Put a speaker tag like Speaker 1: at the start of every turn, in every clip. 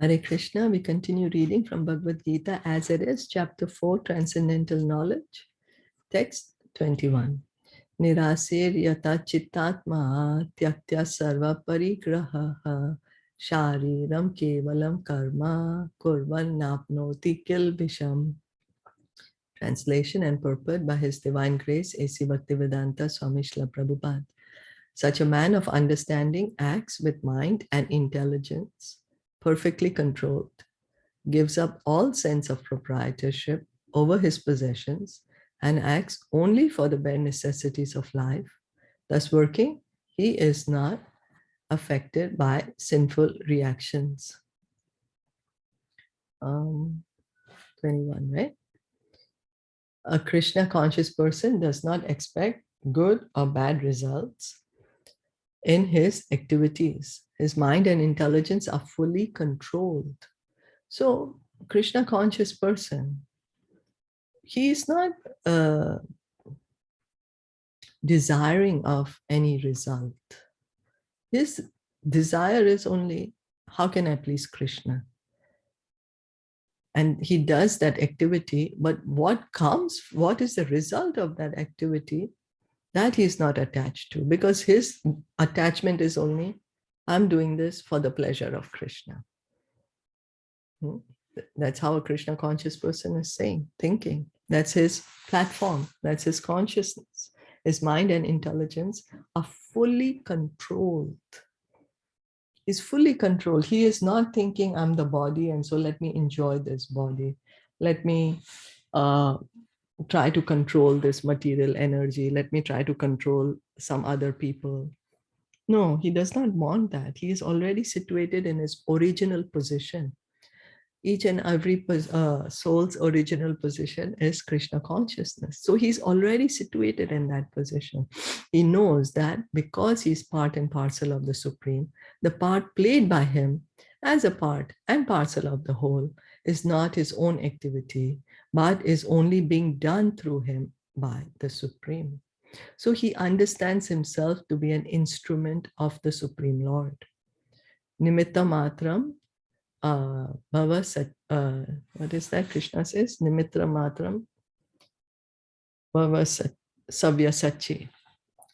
Speaker 1: Hare Krishna, we continue reading from Bhagavad Gita as it is, chapter 4, Transcendental Knowledge, text 21. Nirasir yata chittatma tyaktya sarva parigraha shariram kevalam karma kurvan napnoti kilbisham. Translation and purport by His Divine Grace, A.C. Bhaktivedanta Swami Srila Prabhupada. Such a man of understanding acts with mind and intelligence, perfectly controlled, gives up all sense of proprietorship over his possessions, and acts only for the bare necessities of life. Thus working, he is not affected by sinful reactions. 21, right? A Krishna conscious person does not expect good or bad results in his activities. His mind and intelligence are fully controlled. So, Krishna conscious person, he is not desiring of any result. His desire is only, how can I please Krishna? And he does that activity, but what is the result of that activity? That he is not attached to, because his attachment is only, I'm doing this for the pleasure of Krishna. That's how a Krishna conscious person is thinking. That's his platform. That's his consciousness. His mind and intelligence are fully controlled. He's fully controlled. He is not thinking, I'm the body, and so let me enjoy this body. Let me try to control this material energy. Let me try to control some other people. No, he does not want that. He is already situated in his original position. Each and every soul's original position is Krishna consciousness. So he's already situated in that position. He knows that because he's part and parcel of the Supreme, the part played by him as a part and parcel of the whole is not his own activity, but is only being done through him by the Supreme. So he understands himself to be an instrument of the Supreme Lord. Nimitta matram what is that Krishna says? Nimitra matram bhava savya sachi.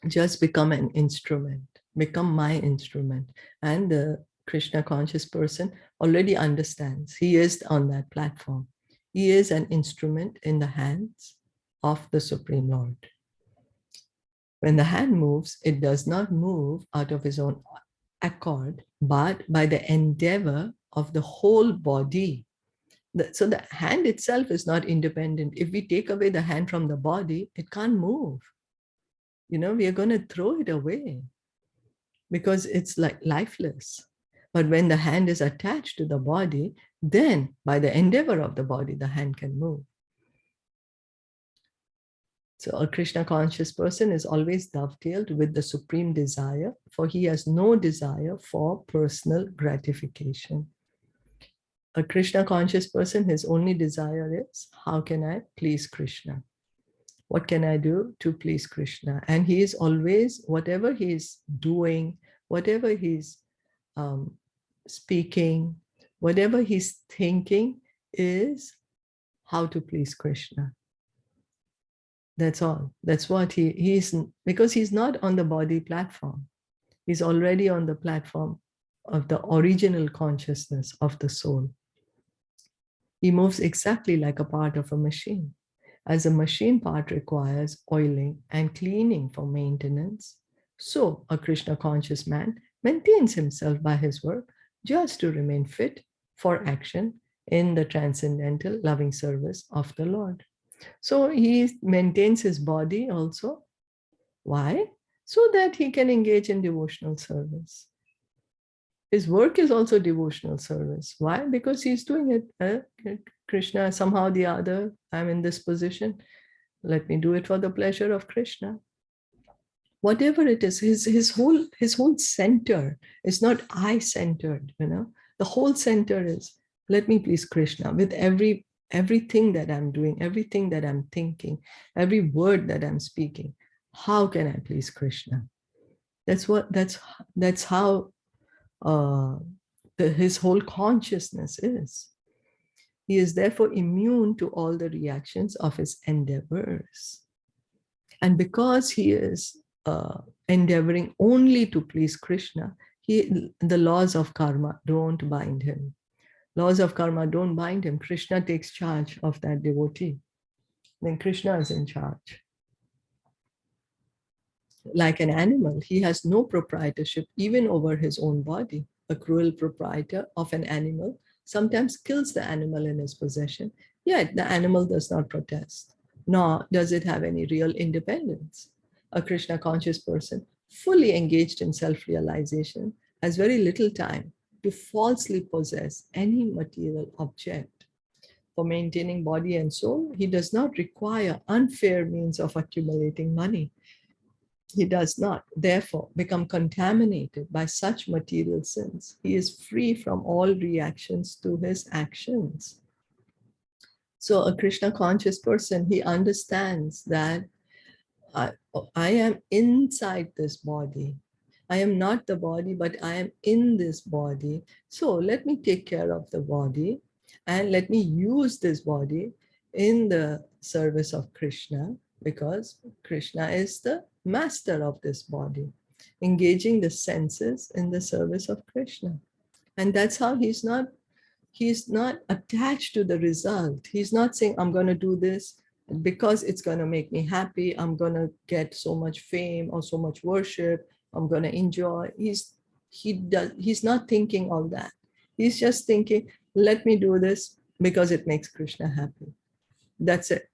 Speaker 1: Just become an instrument, become my instrument. And the Krishna conscious person already understands. He is on that platform. He is an instrument in the hands of the Supreme Lord. When the hand moves, it does not move out of his own accord, but by the endeavor of the whole body. So the hand itself is not independent. If we take away the hand from the body, it can't move. We are going to throw it away because it's like lifeless. But when the hand is attached to the body, then by the endeavor of the body, the hand can move. So a Krishna conscious person is always dovetailed with the supreme desire, for he has no desire for personal gratification. A Krishna conscious person, his only desire is, how can I please Krishna? What can I do to please Krishna? And he is always, whatever he is doing, whatever he's speaking, whatever he's thinking is how to please Krishna. That's all. That's what he's, because he's not on the body platform. He's already on the platform of the original consciousness of the soul. He moves exactly like a part of a machine. As a machine part requires oiling and cleaning for maintenance, so a Krishna conscious man maintains himself by his work just to remain fit for action in the transcendental loving service of the Lord. So he maintains his body also. Why? So that he can engage in devotional service. His work is also devotional service. Why? Because he's doing it. Krishna, somehow or the other, I'm in this position. Let me do it for the pleasure of Krishna. Whatever it is, his whole center is not I-centered. The whole center is, let me please Krishna with everything that I'm doing, everything that I'm thinking, every word that I'm speaking. How can I please Krishna? That's how his whole consciousness is. He is therefore immune to all the reactions of his endeavors. And because he is endeavoring only to please Krishna, the laws of karma don't bind him. Laws of karma don't bind him. Krishna takes charge of that devotee. Then Krishna is in charge. Like an animal, he has no proprietorship even over his own body. A cruel proprietor of an animal sometimes kills the animal in his possession, yet the animal does not protest, nor does it have any real independence. A Krishna conscious person, fully engaged in self-realization, has very little time to falsely possess any material object. For maintaining body and soul, he does not require unfair means of accumulating money. He does not, therefore, become contaminated by such material sins. He is free from all reactions to his actions. So a Krishna conscious person, he understands that I am inside this body. I am not the body, but I am in this body. So let me take care of the body and let me use this body in the service of Krishna, because Krishna is the master of this body, engaging the senses in the service of Krishna. And that's how he's not attached to the result. He's not saying, I'm going to do this because it's going to make me happy. I'm going to get so much fame or so much worship. I'm going to enjoy. He's not thinking all that. He's just thinking, let me do this because it makes Krishna happy. That's it.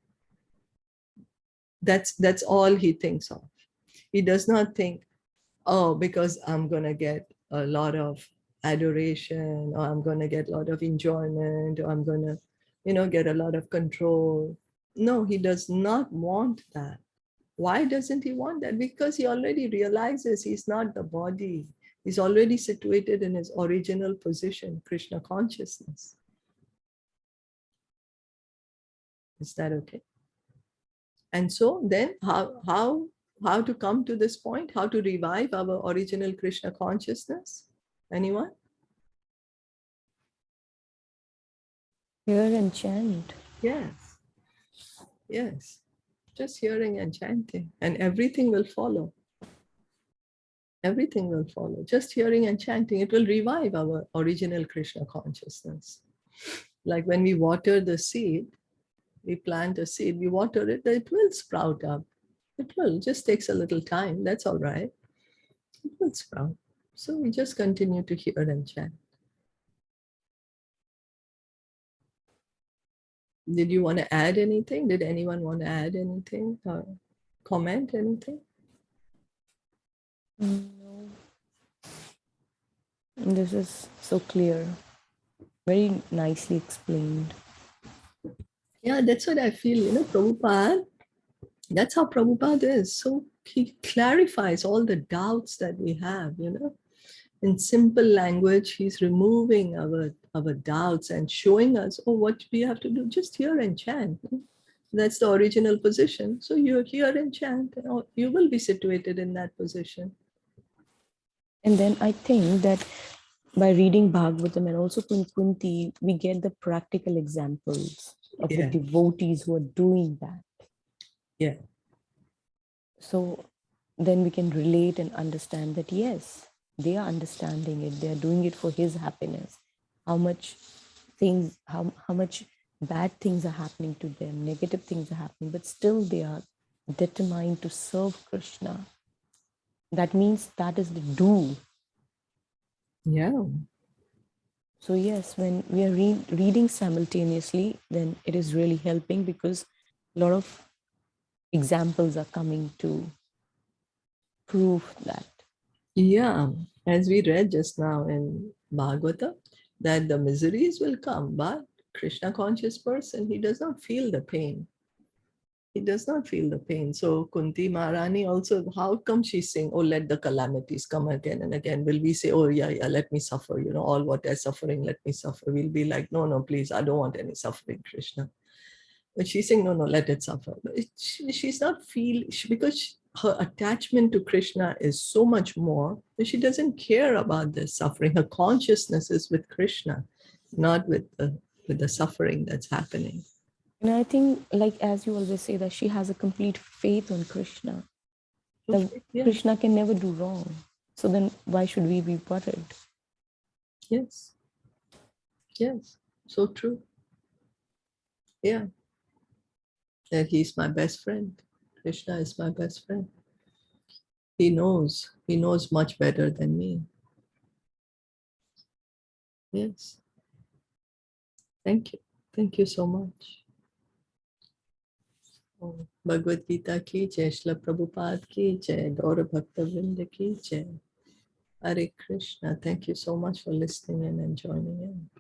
Speaker 1: That's all he thinks of. He does not think, oh, because I'm going to get a lot of adoration, or I'm going to get a lot of enjoyment, or I'm going to, get a lot of control. No, he does not want that. Why doesn't he want that? Because he already realizes he's not the body. He's already situated in his original position, Krishna consciousness. Is that okay? And so then how to come to this point? How to revive our original Krishna consciousness? Anyone?
Speaker 2: Hear and chant.
Speaker 1: Yes. Yes. Just hearing and chanting, and everything will follow. Everything will follow. Just hearing and chanting, it will revive our original Krishna consciousness. Like when we water the seed, we plant a seed, we water it, it will sprout up. It will, just takes a little time. That's all right. It will sprout. So we just continue to hear and chant. Did you want to add anything? Did anyone want to add anything or comment anything?
Speaker 2: No. This is so clear. Very nicely explained.
Speaker 1: Yeah, that's what I feel. Prabhupada, that's how Prabhupada is. So he clarifies all the doubts that we have, In simple language, he's removing our doubts and showing us, what we have to do, just hear and chant. That's the original position. So you hear and chant, you will be situated in that position.
Speaker 2: And then I think that by reading Bhagavatam and also Kunti, we get the practical examples of the devotees who are doing that.
Speaker 1: Yeah.
Speaker 2: So then we can relate and understand that, yes, they are understanding it. They are doing it for his happiness. How much bad things are happening to them, negative things are happening, but still they are determined to serve Krishna. That means that is the do.
Speaker 1: Yeah.
Speaker 2: So yes, when we are reading simultaneously, then it is really helping, because a lot of examples are coming to prove that.
Speaker 1: Yeah, as we read just now in Bhagavatam, that the miseries will come, but Krishna conscious person, he does not feel the pain. He does not feel the pain. So Kunti Maharani also, how come she's saying, let the calamities come again and again? Will we say, yeah, let me suffer, all what they're suffering, let me suffer. We'll be like, no, please, I don't want any suffering, Krishna. But she's saying, no, let it suffer. But she's not because her attachment to Krishna is so much more that she doesn't care about the suffering. Her consciousness is with Krishna, not with the suffering that's happening.
Speaker 2: And I think, like as you always say, that she has a complete faith on Krishna. That
Speaker 1: Yeah.
Speaker 2: Krishna can never do wrong. So then why should we be worried?
Speaker 1: Yes. Yes. So true. Yeah. That he's my best friend. Krishna is my best friend. He knows much better than me. Yes. Thank you. Thank you so much. Bhagavad Gita ki jai, Srila Prabhupada ki jai, Gaura Bhakta Vrinda ki jai. Hare Krishna. Thank you so much for listening in and joining in.